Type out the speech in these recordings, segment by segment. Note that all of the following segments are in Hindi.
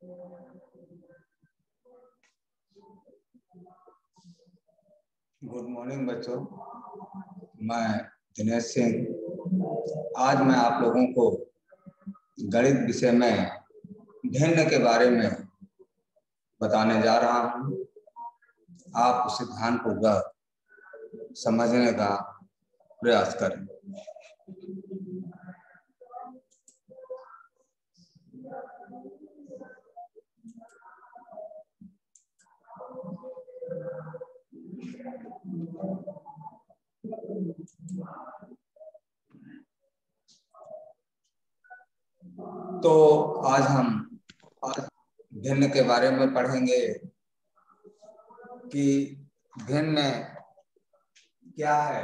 गुड मॉर्निंग बच्चों, मैं दिनेश सिंह। आज मैं आप लोगों को गणित विषय में भिन्न के बारे में बताने जा रहा हूं। आप उसे ध्यानपूर्वक समझने का प्रयास करें। तो आज हम भिन्न के बारे में पढ़ेंगे कि भिन्न क्या है।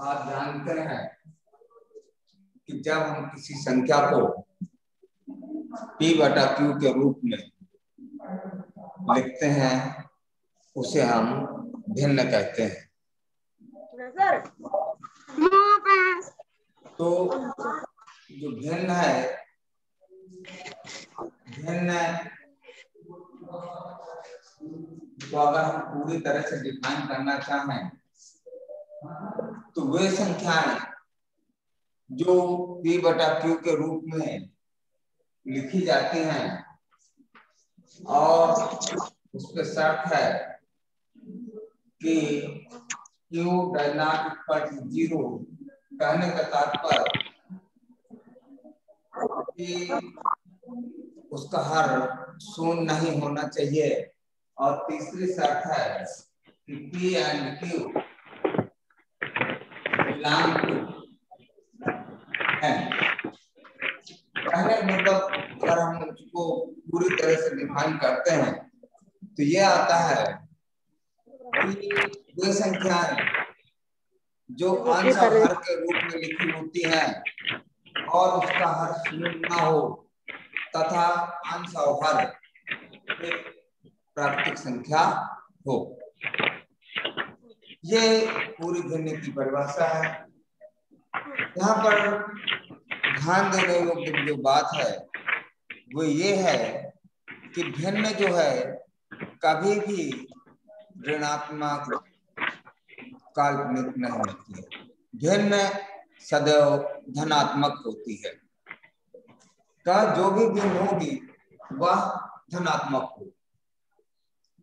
आप जानते हैं कि जब हम किसी संख्या को P/Q के रूप में लिखते हैं उसे हम भिन्न कहते हैं। तो जो भिन्न है, भिन्न तो अगर हम पूरी तरह से डिफाइन करना चाहें तो वे संख्याएं जो P/Q के रूप में लिखी जाती हैं और उस पर शर्त है कि Q does not equal to 0। कहने का तात्पर्य कि उसका हर शून्य नहीं होना चाहिए। और तीसरी शर्त है कि P and Q belong to n। कहने का मतलब अगर हम उसको पूरी तरह से डिफाइन करते हैं तो ये आता है कि वे संख्याएं जो अंश और हर के रूप में लिखी होती हैं और उसका हर शून्य न हो तथा अंश और हर एक प्राकृतिक संख्या हो। ये पूरी भिन्न की परिभाषा है। यहाँ पर ध्यान देने योग्य जो बात है वो ये है कि भिन्न जो है कभी भी ऋणात्मक काल्पनिक नहीं होती है। भिन्न सदैव धनात्मक होती है। का जो भी भिन्न होगी वह धनात्मक हो,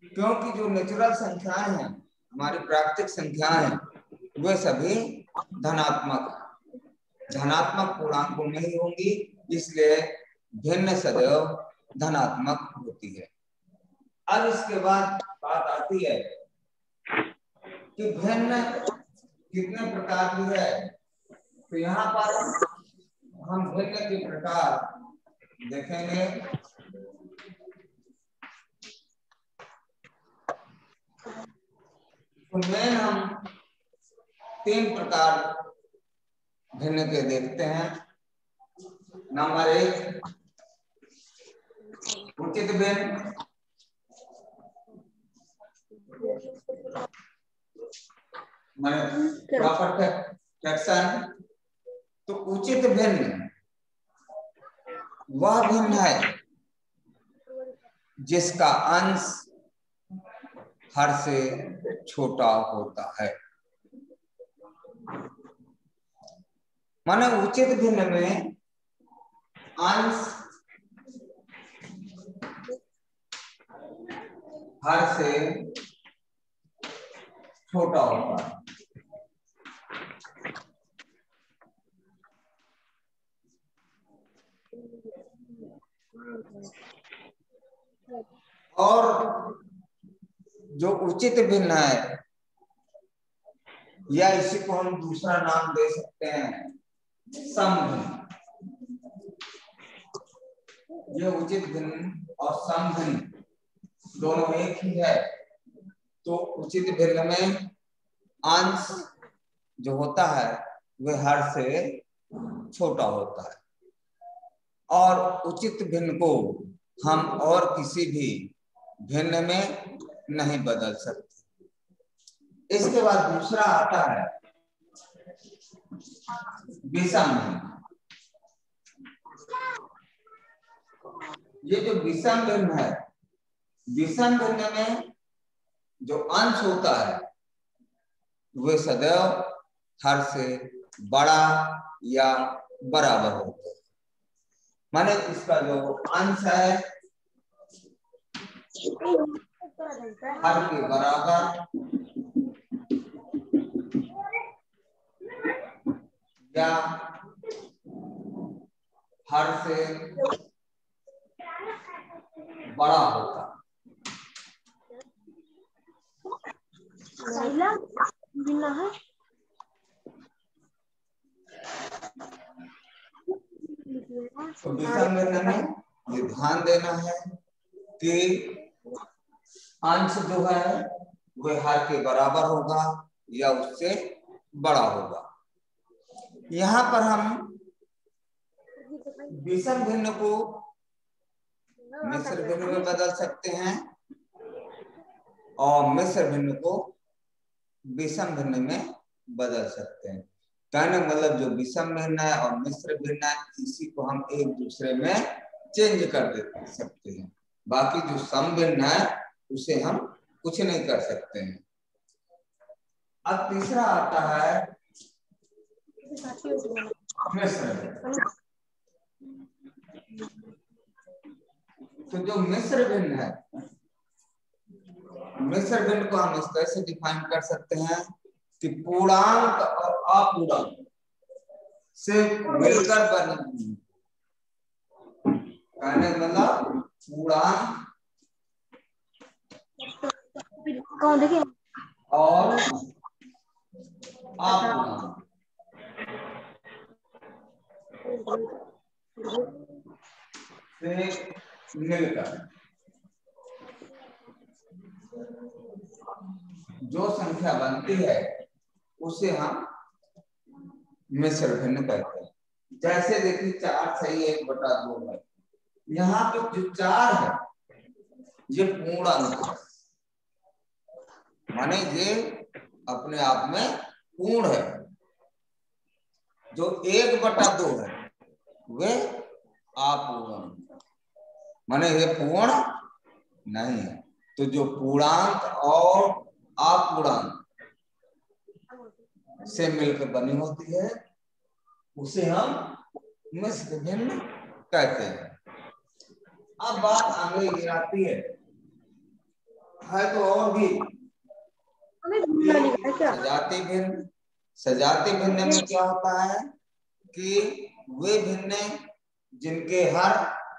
क्योंकि जो नेचुरल संख्याएं हैं, हमारी प्राकृतिक संख्याएं हैं, वे सभी धनात्मक पूर्णांकों में ही होंगी, इसलिए भिन्न सदैव धनात्मक होती है। अब इसके बाद बात आती है कि भिन्न कितने प्रकार की है। तो यहाँ पर हम भिन्न के प्रकार देखेंगे। तो मेन हम 3 प्रकार भिन्न के देखते हैं। नंबर 1 उचित भिन्न, प्रॉपर फ्रैक्शन। तो उचित भिन्न वह भिन्न है जिसका अंश हर से छोटा होता है। माने उचित भिन्न में अंश हर से छोटा होता है। और जो उचित भिन्न है या इसी को हम दूसरा नाम दे सकते हैं समभिन्न। ये उचित भिन्न और समभिन्न दोनों एक ही है। तो उचित भिन्न में अंश जो होता है वह हर से छोटा होता है और उचित भिन्न को हम और किसी भी भिन्न में नहीं बदल सकते। इसके बाद दूसरा आता है विषम भिन्न। ये जो विषम भिन्न है, विषम भिन्न में जो अंश होता है वे सदैव हर से बड़ा या बराबर होता है। माने इसका जो अंश है हर के बराबर या हर से बड़ा होगा। तो विषम भिन्न में ये ध्यान देना है कि अंश जो है वह हर के बराबर होगा या उससे बड़ा होगा। यहाँ पर हम विषम भिन्न को मिश्र भिन्न में बदल सकते हैं और मिश्र भिन्न को विषम भिन्न में बदल सकते हैं। कहने मतलब जो विषम भिन्न है और मिश्र भिन्न है इसी को हम एक दूसरे में चेंज कर दे सकते हैं। बाकी जो सम भिन्न है उसे हम कुछ नहीं कर सकते हैं। अब तीसरा आता है मिश्र भिन्न। तो जो मिश्र भिन्न है, मिश्र भिन्न को हम इस तरह से डिफाइन कर सकते हैं कि पूर्णांक और अपूर्णांक से मिलकर बनी, कहने मतलब पूर्णांक और अपूर्णांक से मिलकर जो संख्या बनती है उसे हम मिश्र भिन्न कहते हैं। जैसे देखिए 4 सही 1/2 है। यहाँ पे जो 4 है ये पूर्ण अंक है, माने ये अपने आप में पूर्ण है। जो 1/2 है वे अपूर्ण, माने ये पूर्ण नहीं है। तो जो पूर्णांक और अपूर्णांक से मिलकर बनी होती है उसे हम मिश्र भिन्न कहते हैं। अब बात आगे ये आती है तो और भी सजाती भिन्न। सजाती भिन्न में क्या होता है कि वे भिन्न जिनके हर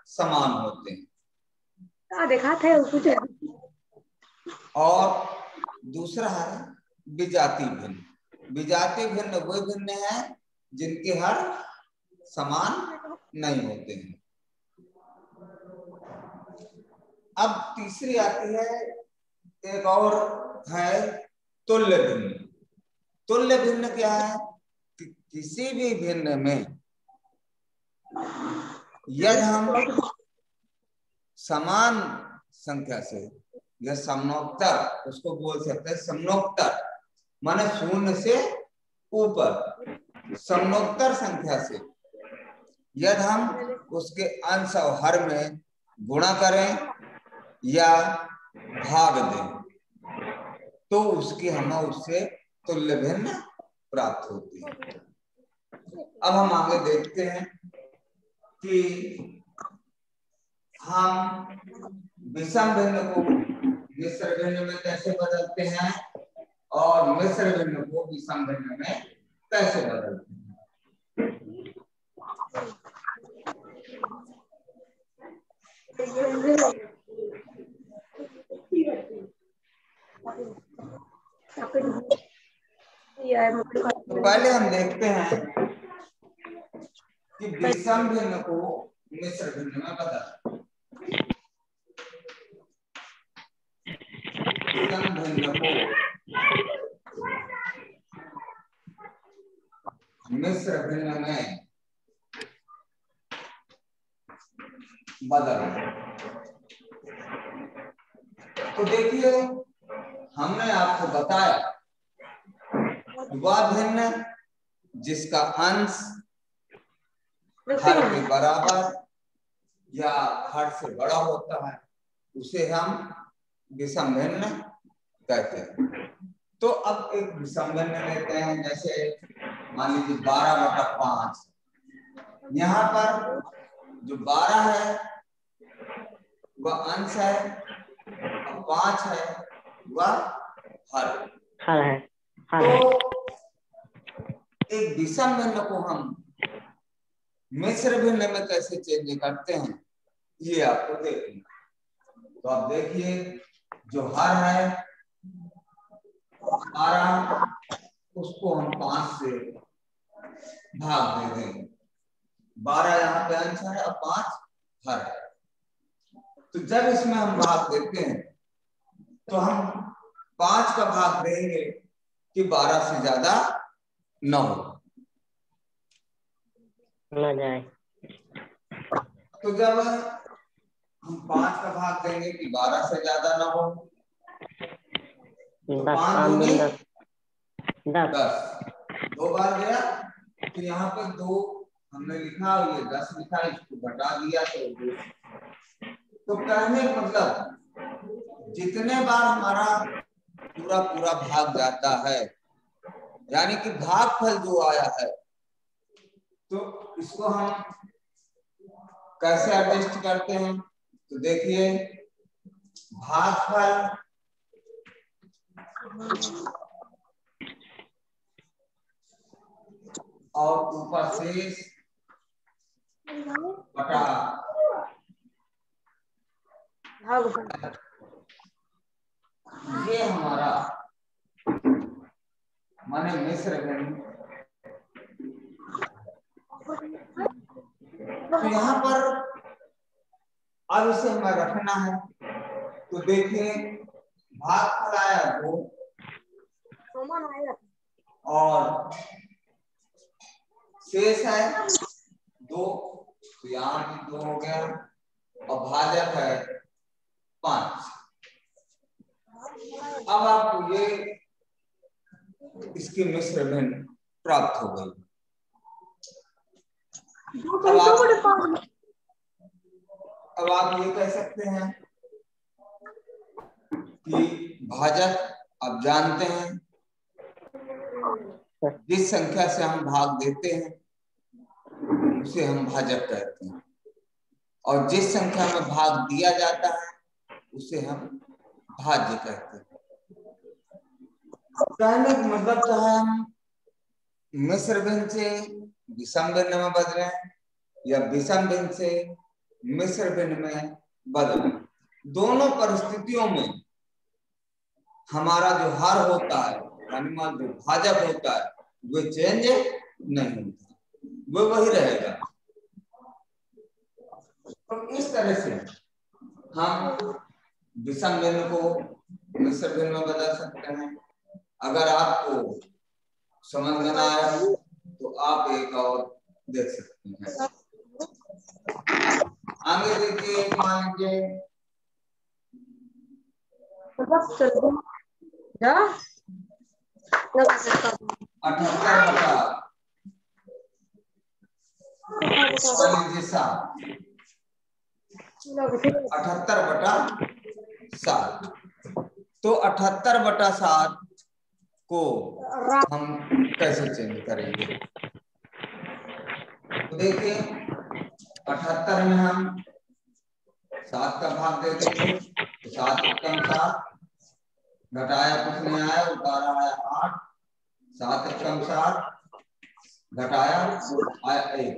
समान होते हैं देखा था कुछ। और दूसरा है विजातीय भिन्न। विजातीय भिन्न वे भिन्न है जिनके हर समान नहीं होते हैं। अब तीसरी आती है एक और है तुल्य भिन्न। तुल्य भिन्न क्या है कि किसी भी भिन्न में यदि हम समान संख्या से या समनोत्तर, उसको बोल सकते हैं समनोत्तर, माने 0 से ऊपर समनोत्तर संख्या से यदि हम उसके अंश और हर में गुणा करें या भाग दें तो उसकी हमें उससे तुल्य भिन्न प्राप्त होती है। अब हम आगे देखते हैं कि हम विषम भिन्न को मिश्र भिन्न में कैसे बदलते हैं और मिश्र भिन्न को विषम भिन्न में कैसे बदलते हैं। तो पहले हम देखते हैं कि विषम भिन्न को मिश्र भिन्न में बदल। विषम भिन्न को मिश्र भिन्न में बदल। तो देखिए हमने आपको बताया वह भिन्न जिसका अंश हर के बराबर या हर से बड़ा होता है उसे हम विषम भिन्न कहते हैं। तो अब एक विषम भिन्न लेते हैं, जैसे मान लीजिए 12/5। यहाँ पर जो 12 है वह अंश है और 5 है वह हर है। तो एक विषम भिन्न को हम मिश्र भिन्न में कैसे चेंज करते हैं ये आपको देखना। तो आप देखिए जो हर है 12, उसको हम 5 से भाग दे देंगे। 12 यहाँ पे अंश है और 5 हर है। तो जब इसमें हम भाग देते हैं तो हम 5 का भाग देंगे कि 12 से ज्यादा न हो न जाए। तो जब हम 5 का भाग देंगे कि 12 से ज्यादा न हो तो 5 दूनी 10, 2 बार गया तो यहाँ पे 2 हमने लिखा और ये 10 लिखा, इसको घटा दिया तो कहने का मतलब जितने बार हमारा पूरा पूरा भाग जाता है यानी कि भागफल जो आया है तो इसको हम कैसे एडजस्ट करते हैं। तो देखिए भागफल और ऊपर शेष बटा ये हमारा माने मिश्र भिन्न। तो यहाँ पर अब इसे हमें रखना है। तो देखिए भागफल आया 2 और शेष है 2, तो यहाँ भी 2 हो गया और भाजक है 5। अब आपको ये इसकी मिश्र भिन्न प्राप्त हो गई। अब आप ये कह सकते हैं कि भाजक आप जानते हैं जिस संख्या से हम भाग देते हैं उसे हम भाजक कहते हैं और जिस संख्या में भाग दिया जाता है उसे हम भाज्य कहते हैं। कहने का मतलब तो है हम मिश्र भिन्न से विषम भिन्न में बदले या विषम भिन्न से मिश्र भिन्न में बदले। दोनों परिस्थितियों में हमारा जो हर होता है यानी जो भाजक होता है वो चेंज नहीं होता, वो वही रहेगा। तो इस तरह से हम विषम भिन्न को मिश्र भिन्न में बदल सकते हैं। अगर आपको समझ में ना आया तो आप एक और देख सकते हैं। आगे देखिए मान लीजिए 78/7। तो 78/7 को हम कैसे चेंज करेंगे। तो देखिए 78 में हम 7 का भाग दे देंगे तो 7 एकम 7, घटाया कुछ नहीं आया, उतारा आया 8, 7 एकम 7, घटाया आया 1।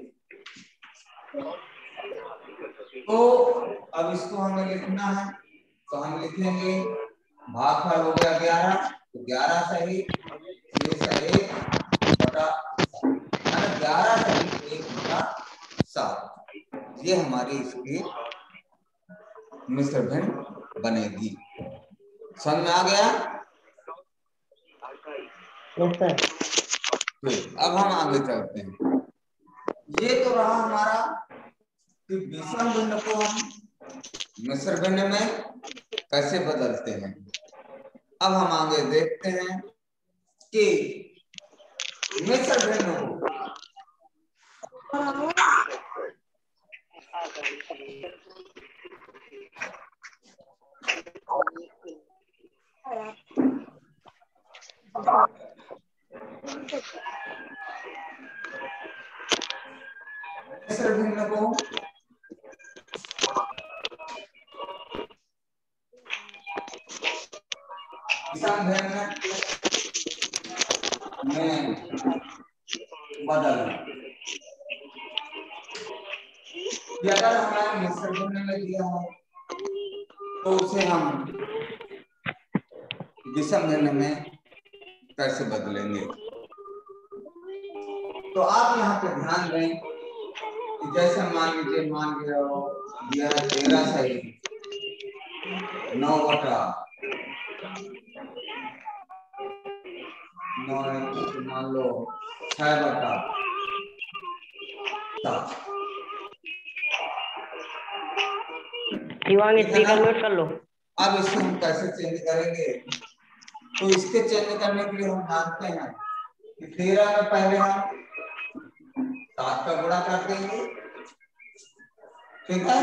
तो अब इसको हमें लिखना है तो हम लिखेंगे भागफल हो गया 11, तो 11 सही शेष 1 बटा 11 सही 1 बटा 7। ये हमारी इसकी मिश्र भिन्न बनेगी। समझ में आ गया। तो अब हम आगे चलते हैं। ये तो रहा हमारा कि विषम भिन्न को हम मिश्र भिन्न में कैसे बदलते हैं। अब हम आगे देखते हैं कि मिश्र भिन्न को भिन्न को विषम भिन्न में बदलना। अगर हमारे मिश्र भिन्न में दिया है तो उसे हम विषम भिन्न में कैसे बदलेंगे। तो आप यहाँ पे ध्यान दें कि जैसे मान लीजिए मान लिया है 13 सही 9 बटा 9 मान लो 6 बटा 7। स्पीकर म्यूट कर लो। अब इसे हम कैसे चेंज करेंगे। तो इसके चेंज करने के लिए हम जानते हैं कि 13 में पहले हम 7 का गुणा कर देंगे, ठीक है।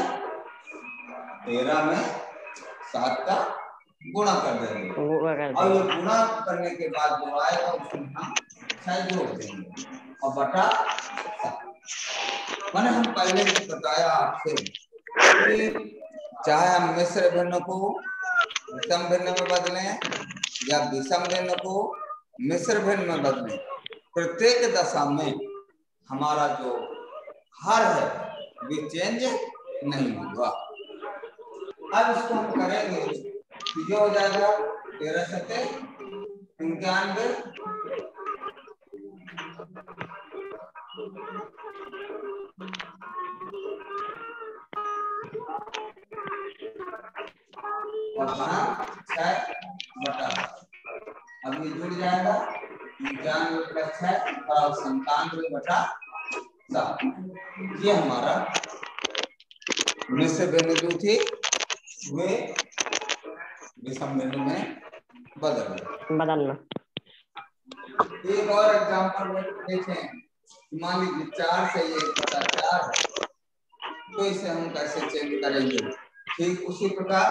13 में 7 का गुणा कर देंगे और ये गुणा करने के बाद जो आएगा उसमें हम 6 जोड़ देंगे और बटा 7। मैंने हम पहले भी बताया आपसे कि चाहे हम मिश्र भिन्न को विषम भिन्न में बदलें या विषम भिन्न को मिश्र भिन्न में बदलें, प्रत्येक दशा में हमारा जो हर है वो चेंज नहीं होगा। अब इसको हम करेंगे तो ये हो जाएगा 13 सत्ते 99 और 6 बटा। अब ये जुड़ जाएगा 99 प्लस 6 और 97 बटा 7। ये हमारा मिश्र भिन्न जो थी वे विषम भिन्न में बदलना। एक और एग्जांपल देखें। मान लीजिए 4 से 1 बटा 4 है तो इसे हम कैसे चेंज करेंगे। ठीक उसी प्रकार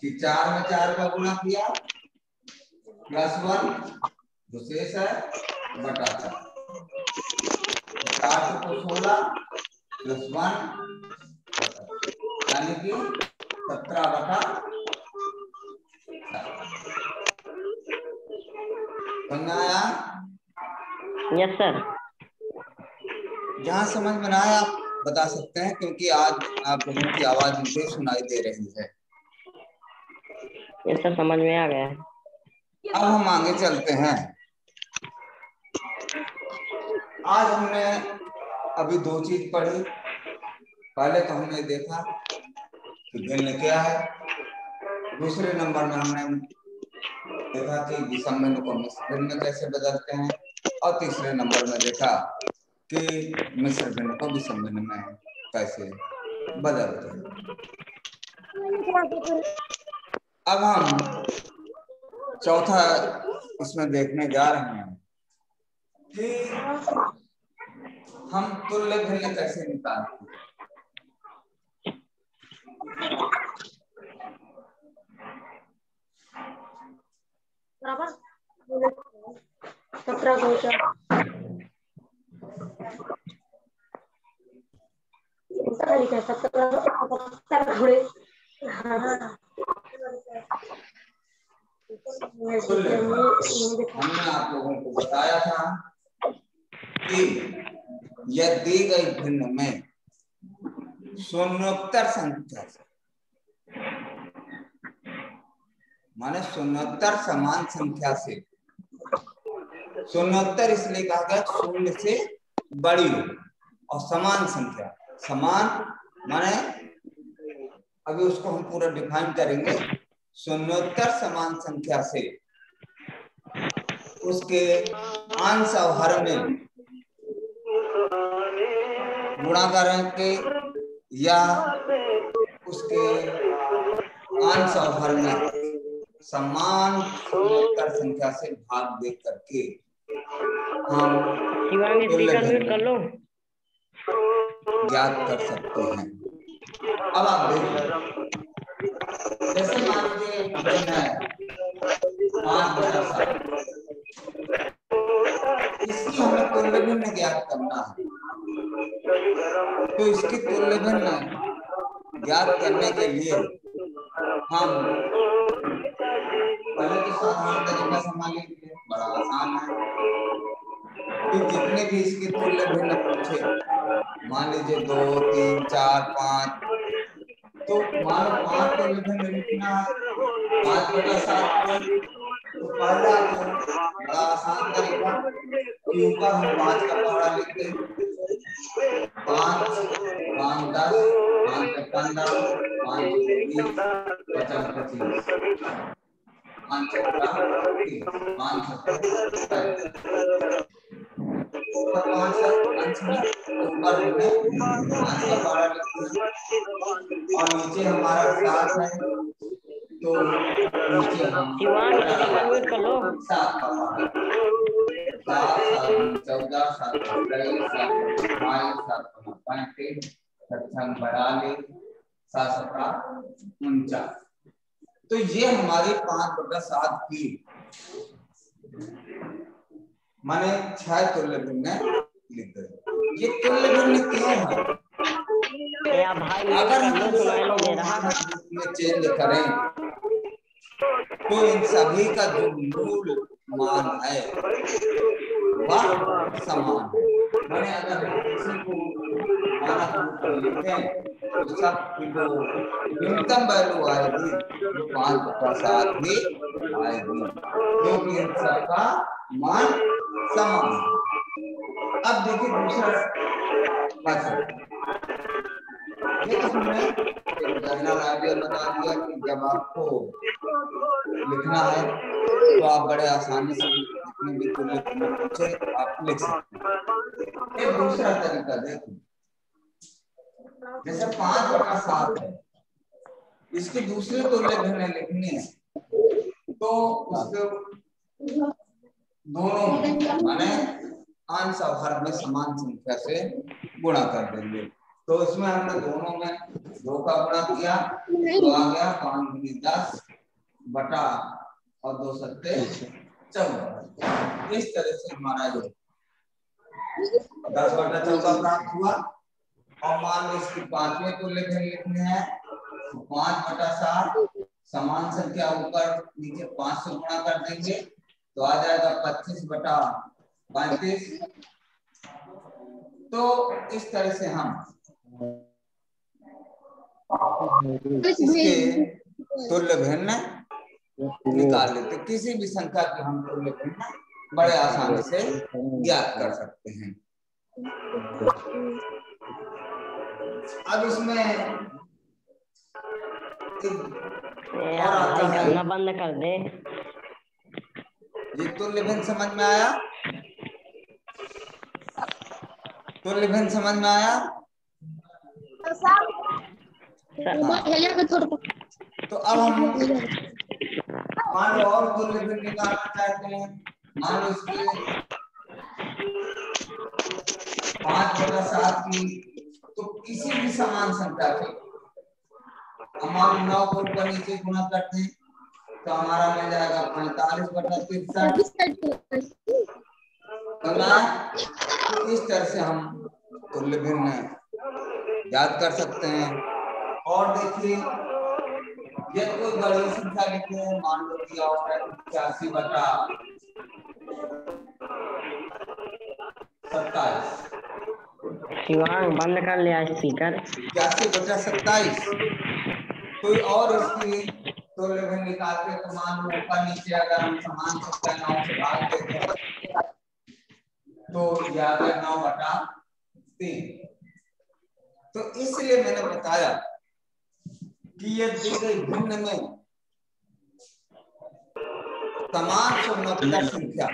कि 4 में 4 का गुणा किया प्लस 1 जो शेष है बटा 4 को 16 प्लस 1 यानी कि 17 बटा 7। आया? Yes sir. जहाँ समझ में ना आए आप बता सकते हैं क्योंकि आज आप लोगों की आवाज मुझे सुनाई दे रही है। यस सर समझ में आ गया। अब हम आगे चलते हैं। आज हमने अभी 2 चीज पढ़ी। पहले तो हमने देखा कि भिन्न क्या है, दूसरे नंबर में हमने देखा कि विषम भिन्न को मिश्र भिन्न में कैसे बदलते हैं और तीसरे नंबर में देखा कि मिश्र भिन्न को विषम भिन्न में कैसे बदलते हैं। अब हम चौथा इसमें देखने जा रहे हैं कि हम तुल्य भिन्न कैसे निकालते हैं। हमने आप लोगों को बताया था कि यह दी गई भिन्न में शून्योत्तर संख्या से माने शून्योत्तर समान संख्या से, शून्योत्तर इसलिए कहा गया शून्य से बड़ी हो और समान संख्या, समान माने अभी उसको हम पूरा डिफाइन करेंगे। शून्योत्तर समान संख्या से उसके अंश और हर में गुणा करके या उसके अंश और हर में समान शून्योत्तर संख्या से भाग दे करके हम ज्ञात कर सकते हैं। अब आप देखिए, जैसे मान लीजिए भिन्न है 5 बटा 7, इसकी हमें तुल्य भिन्न ज्ञात करना है। तुल्य भिन्न ज्ञात करने के लिए हम पहले तो साधारण तरीका संभाल लीजिए, बड़ा आसान है कि जितने भी इसके तुल्य भिन्न पूछे, मान लीजिए 2, 3, 4, 5, तो मान लो 5 तुल्य भिन्न लिखना है, 5/7 तो पहला तो बड़ा आसान तरीका कि ऊपर हम 5 का पहाड़ा लिखते हैं, 5, 5 10, 5 15, 5 20, 50 25, 5 30, 5 5 अंश में ऊपर हमने 5 का पहाड़ा लिखते हैं और नीचे हमारा 7 है, तो नीचे हम 7 का पहाड़ा 7, 14, 7, 23, 7, 22, 7, 35, 7, 42, 7, 49। तो ये हमारी 5/7 की माने 6 तुल्य भिन्न लिख गए। ये तुल्य भिन्न क्यों है? अगर हम इन सबको मानक रूप में चेंज करें तो इन सभी का जो मूल मान है वह समान है। मैंने अगर किसी को मानक रूप में लिखें तो सबकी जो न्यूनतम वैल्यू आएगी वो 5/7 ही आएगी, क्योंकि इन सबका मान समान है। अब देखिए दूसरा क्वेश्चन, ये तो हमने एक जनरल आइडिया बता दिया कि जब आपको लिखना है तो आप बड़े आसानी से जितने भी तुल्य भिन्न पूछे आप लिख सकते हैं। एक दूसरा तरीका देखिए, जैसे 5/7 है, इसके दूसरे तुल्य भिन्न लिखने हैं तो उसके दोनों माने अंश और हर में समान संख्या से गुणा कर देंगे। तो इसमें हमने दोनों में 2 का गुणा किया तो आ गया 5 × 10 बटा और 2 सत्ते 14। इस तरह से हमारा ये 10/14 प्राप्त हुआ। और मान लो इसकी 5वें तुल्य भिन्न लिखने हैं तो 5/7 समान संख्या ऊपर नीचे 5 से गुणा कर देंगे तो आ जाएगा 25/35। तो इस तरह से हम इसके तुल्य भिन्न निकाल लेते, किसी भी संख्या के हम तुल्य भिन्न बड़े आसानी से ज्ञात कर सकते हैं। अब इसमें और आता है, बंद कर दे। ये तुल्य भिन्न समझ में आया? तुल्य भिन्न समझ में आया? तो अब हम मान लो और तुल्य भिन्न निकालना चाहते हैं, मान लो इसके 5/7 की तो किसी भी समान संख्या से हम 9 को ऊपर नीचे गुणा करते हैं तो हमारा मिल जाएगा 45/63। तो इस तरह से हम तुल्य भिन्न याद कर सकते हैं। और देखिए ये कोई बड़ी संख्या लिखते हैं, मान लो कि और 85/27। शिवांग बंद कर लिया स्पीकर। 85/27 कोई और इसकी तुल्य भिन्न निकालते तो मान लो ऊपर नीचे अगर हम समान संख्या 9 से भाग देते तो यह आ गया 9/3। तो इसलिए मैंने बताया कि ये दी गई भिन्न में समान समरूपता संख्या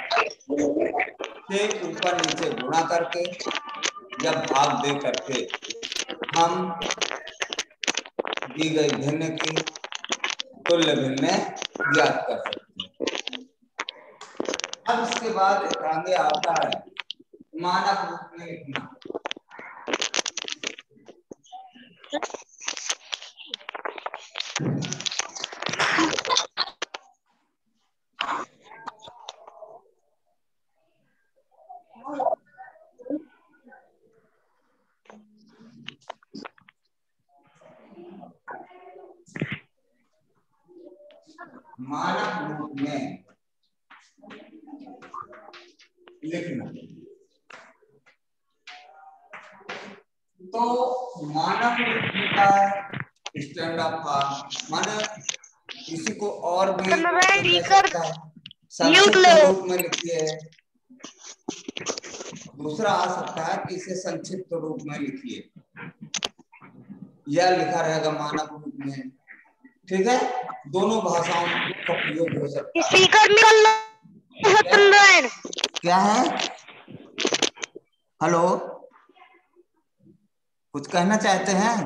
से ऊपर नीचे गुणा करके या भाग दे करके हम दी गई भिन्न की तुल्य भिन्न ज्ञात कर सकते हैं। अब इसके बाद आगे आता है मानक रूप में लिखना। मानक रूप में लिखना। तो मानक रूप होता है स्टैंडर्ड फॉर्म, माने किसी को और भी कह सकता है संक्षिप्त रूप में लिखिए। दूसरा आ सकता है कि इसे संक्षिप्त रूप में लिखिए, यह लिखा रहेगा मानक रूप में। ठीक है, दोनों भाषाओं का प्रयोग हो सकता है। क्या है? हेलो, कुछ कहना चाहते हैं?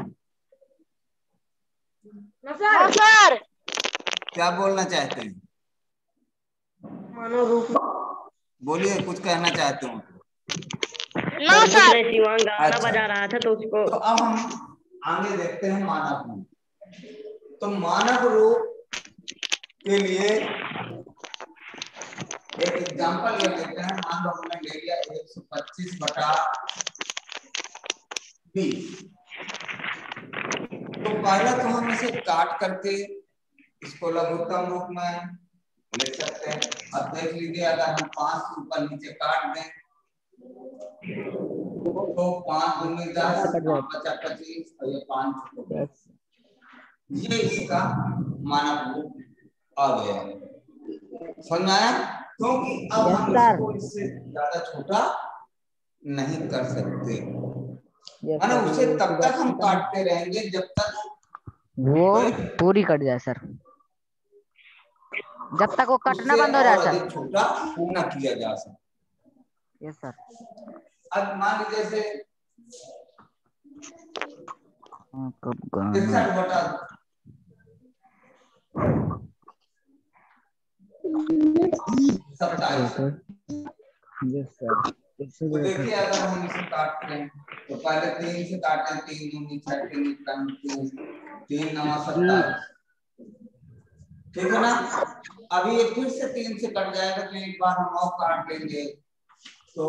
सर। क्या बोलना चाहते हैं? मानव रूप बोलिए, कुछ कहना चाहते हो? सर शिवांग गाना अच्छा, बजा रहा था तो उसको। तो अब हम आगे देखते हैं मानक रूप। तो मानक रूप के लिए एक एग्जांपल ले लेते हैं। मान लो हमने ले लिया 125/20। तो पहले तो हम इसे काट करके इसको लघुत्तम रूप में लिख सकते हैं। अब देख लीजिए, अगर हम 5 से ऊपर नीचे काट दें तो 5 दूनी 10, 5 पचा 25 और ये 5 ये इसका मानक रूप आ गया। समझ में आया? क्योंकि अब हम इसको इससे ज्यादा छोटा नहीं कर सकते, माने उसे तब तक हम काटते रहेंगे जब तक वो पूरी कट जाए सर, जब तक वो कटना बंद हो जाए सर। छोटा न किया जा सके। Yes sir. अब मान लीजिए जैसे 63/27। Yes sir. तो देखिए, अगर हम इसे काटते हैं तो पहले 3 से काटें, 3 दूनी 6, 3 9 27। ठीक है ना? अभी ये फिर से 3 से कट जाएगा तो एक बार हम और काट लेंगे, तो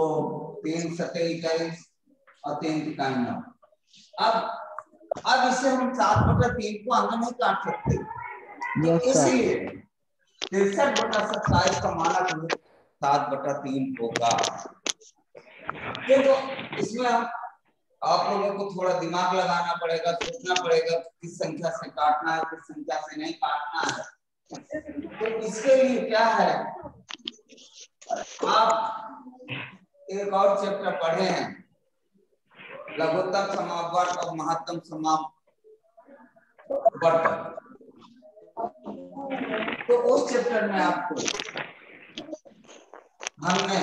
3 7 21 और 3 3 9। अब इसे हम 7/3 को अंदर नहीं काट सकते, तो इसलिए 63/27 का मानक रूप 7/3 होगा। देखो, इसमें आप लोगों को थोड़ा दिमाग लगाना पड़ेगा, सोचना पड़ेगा किस संख्या से काटना है, किस संख्या से नहीं काटना है। तो इसके लिए क्या है, आप एक और चैप्टर पढ़े हैं, लघुत्तम समापवर्त और महत्तम समापवर्त। तो उस चैप्टर में आपको हमने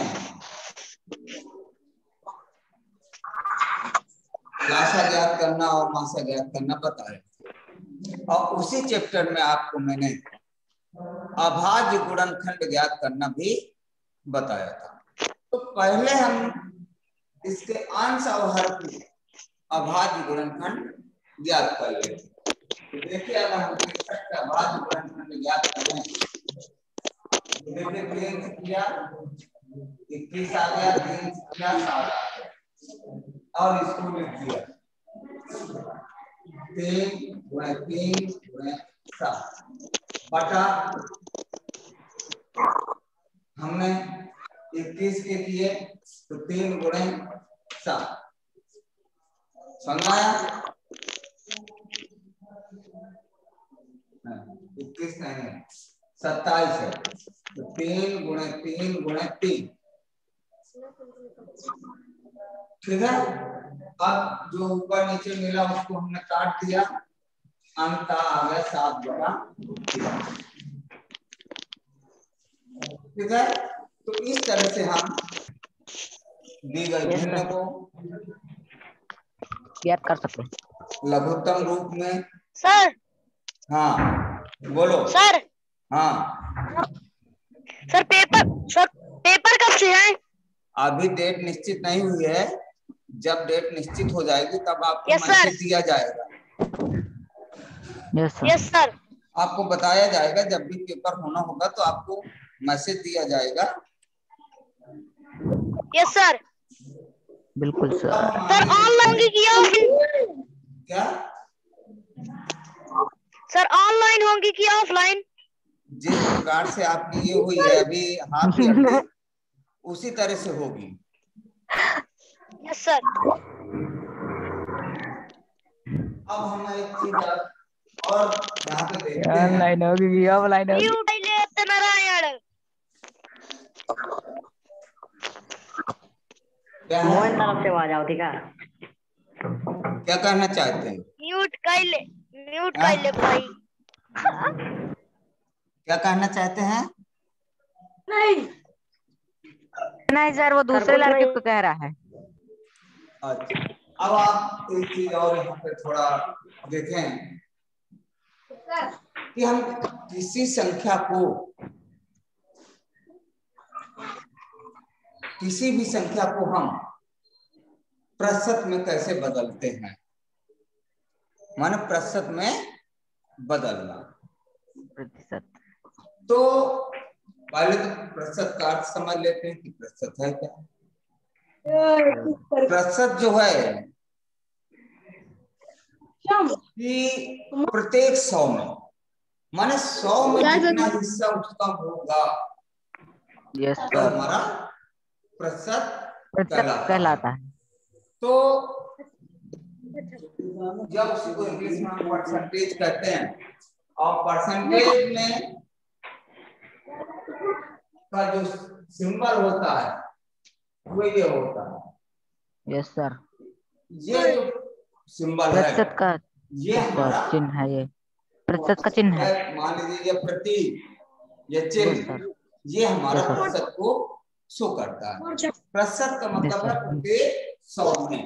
लाशा ज्ञात करना और माशा ज्ञात करना बताया, और उसी चैप्टर में आपको मैंने अभाज्य गुणनखंड ज्ञात करना भी बताया था। तो पहले हम इसके अंश और हर की अभाज्य गुणनखंड ज्ञात कर लेते। तो देखिए, अगर हम 63 का अभाज्य गुणनखंड ज्ञात करें तो देखिए 3 से किया 21 आ गया, 3 से किया 7 आ गया, और इसको लिख दिया 3 × 3 × 7 बटा हमने 21 के किए तो 3 × 7। समझाया? 21 नहीं है, 27 है, तो 3 × 3 × 3। ठीक है? अब जो ऊपर नीचे मिला उसको हमने काट दिया, अंत आ गया 7/3। ठीक है? तो इस तरह से हम दी गई भिन्न को ज्ञात कर सकते हैं लघुत्तम रूप में। सर। हाँ बोलो। सर। हाँ सर पेपर कब से है? अभी डेट निश्चित नहीं हुई है, जब डेट निश्चित हो जाएगी तब आपको Yes, मैसेज दिया जाएगा। Yes sir. आपको बताया जाएगा, जब भी पेपर होना होगा तो आपको मैसेज दिया जाएगा। Yes sir. बिल्कुल सर। सर ऑनलाइन होंगी कि ऑफलाइन? क्या सर ऑनलाइन होंगी कि ऑफलाइन? जिस प्रकार से आपकी ये हुई है अभी हाफ ईयरली, उसी तरह से होगी। Yes sir. अब हम एक चीज और यहाँ पे देखते हैं। ऑनलाइन होगी, ऑफलाइन होगी। म्यूट ले नारायण। क्या मोहन है? तरफ से आवाज आओ, ठीक है? क्या कहना चाहते हैं? म्यूट कैले हाँ? भाई। क्या कहना चाहते हैं? नहीं सर, वो दूसरे कुछ लड़के नहीं। को कह रहा है। अच्छा, अब आप एक चीज और यहाँ पे थोड़ा देखें कि हम किसी संख्या को, किसी भी संख्या को हम प्रतिशत में कैसे बदलते हैं। माने प्रतिशत में बदलना। प्रतिशत। तो पहले तो प्रतिशत का अर्थ समझ लेते हैं कि प्रतिशत है क्या। प्रतिशत जो है कि प्रत्येक 100 में, माने 100 में जितना हिस्सा उसका होगा यस वो सर, हमारा प्रतिशत प्रतिशत कहलाता है। तो जब उसी को इंग्लिश में हम परसेंटेज कहते हैं, और परसेंटेज में का जो सिंबल होता है वो ये होता है। यस सर, ये जो सिंबल है प्रतिशत का ये हमारा चिन्ह है, ये प्रतिशत का चिन्ह है। मान लीजिए ये प्रतीक, ये यस चिन्ह, सर, ये हमारा यस सर। प्रतिशत को शो करता है। प्रतिशत का मतलब है प्रत्येक 100 में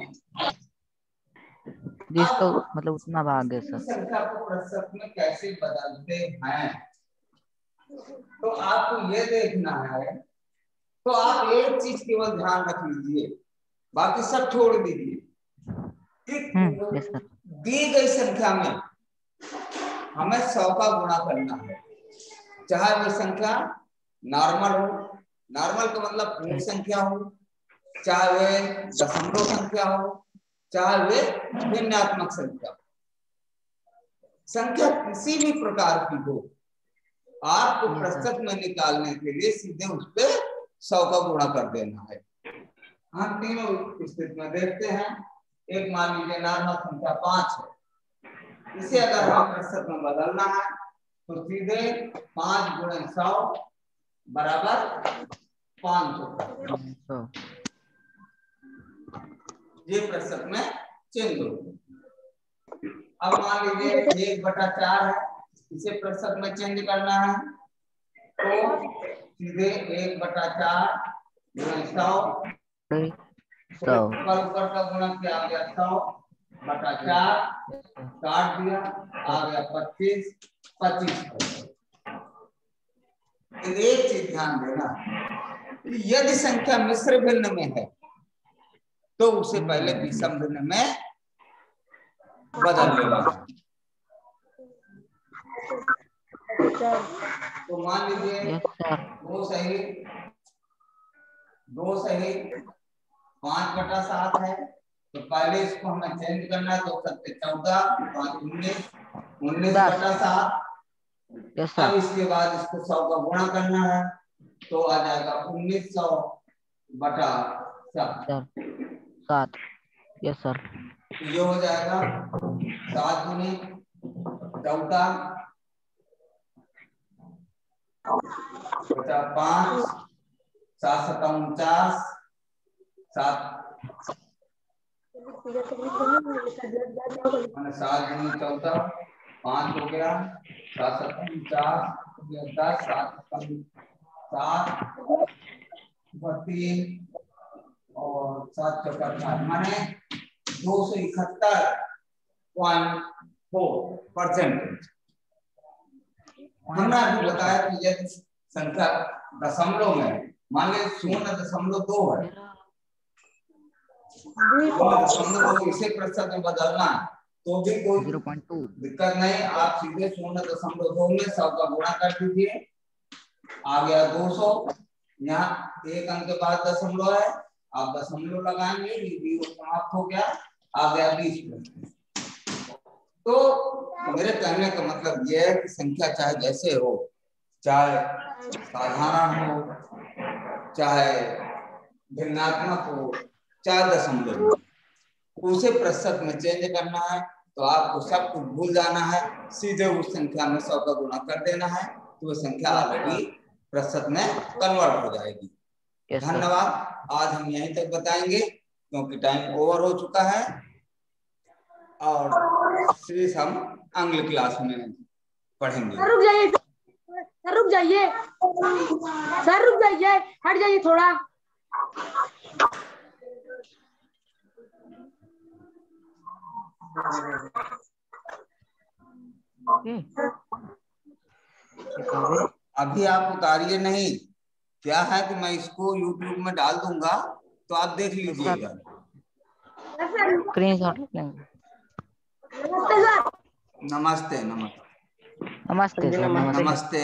जिसको मतलब उतना भाग है सर। संख्या को प्रतिशत में कैसे बदलते हैं, तो आपको ये देखना है। तो आप एक चीज केवल ध्यान रख लीजिए, बाकी सब छोड़ दीजिए। Yes sir. दी गई संख्या में हमें 100 का गुणा करना है, चाहे वो संख्या नॉर्मल हो, नॉर्मल का मतलब पूर्ण संख्या हो, चाहे वे दशमलव संख्या हो, चाहे वे भिन्नात्मक संख्या हो। संख्या किसी भी प्रकार की हो, आपको प्रतिशत में निकालने के लिए सीधे उस पे 100 का गुणा कर देना है। हम तीनों स्थिति में देखते हैं। एक मान लीजिए नॉर्मल संख्या 5 है, इसे अगर हमें प्रतिशत में बदलना है तो सीधे 5 गुणे 100 बराबर 500, ये प्रतिशत में चेंज हो। अब मान लीजिए 1/4 है, इसे प्रतिशत में चेंज करना है तो सीधे 1/4 गुणे 100, ऊपर का गुणा क्या आ गया 100/4, काट दिया आ गया 25। एक चीज ध्यान देना, यदि संख्या मिश्र भिन्न में है तो उसे पहले विषम भिन्न में बदल लेना है। तो मान लीजिए 2 सही 5/7 है, तो पहले इसको हमें चेंज करना है। 2 7 14, 5 19, 19/7। अब इसके बाद इसको 100 का गुणा करना है तो आ जाएगा 1900/7। यस सर, ये हो जाएगा 7 गुने 14 5, 7 7 49, 7 गुने 14 5 हो गया, 7 7 49 हो गया 10, 7 7 32 और 7 4 4 माने 271.4%। हमने अभी बताया कि यदि संख्या दशमलव में, मान लीजिए 0.2 है, 0.2 इसे प्रतिशत में बदलना तो भी कोई 0.2 दिक्कत नहीं। आप सीधे 0.2 में 100 का गुणा कर दीजिए, आ गया 200। यहाँ एक अंक के बाद दशमलव है, आप दशमलव लगाएंगे, ये समाप्त हो गया, आ गया 20%। तो मेरे कहने का मतलब यह है कि संख्या चाहे जैसे हो, चाहे साधारण हो, चाहे भिन्नात्मक हो, चाहे दशमलव हो, उसे प्रतिशत में चेंज करना है। तो आपको सब कुछ भूल जाना है, सीधे उस संख्या में 100 का गुणा कर देना है, तो वो संख्या ऑलरेडी प्रतिशत में कन्वर्ट हो जाएगी। धन्यवाद। आज हम यहीं तक बताएंगे क्योंकि टाइम ओवर हो चुका है, और शेष हम अगली क्लास में पढ़ेंगे। सर रुक जाइए, सर रुक जाइए, सर रुक जाइए, हट जाइए थोड़ा। अभी आप उतारिए नहीं, क्या है कि मैं इसको YouTube में डाल दूंगा तो आप देख लीजिएगा। स्क्रीनशॉट लेंगे। नमस्ते नमस्ते नमस्ते सर। नमस्ते।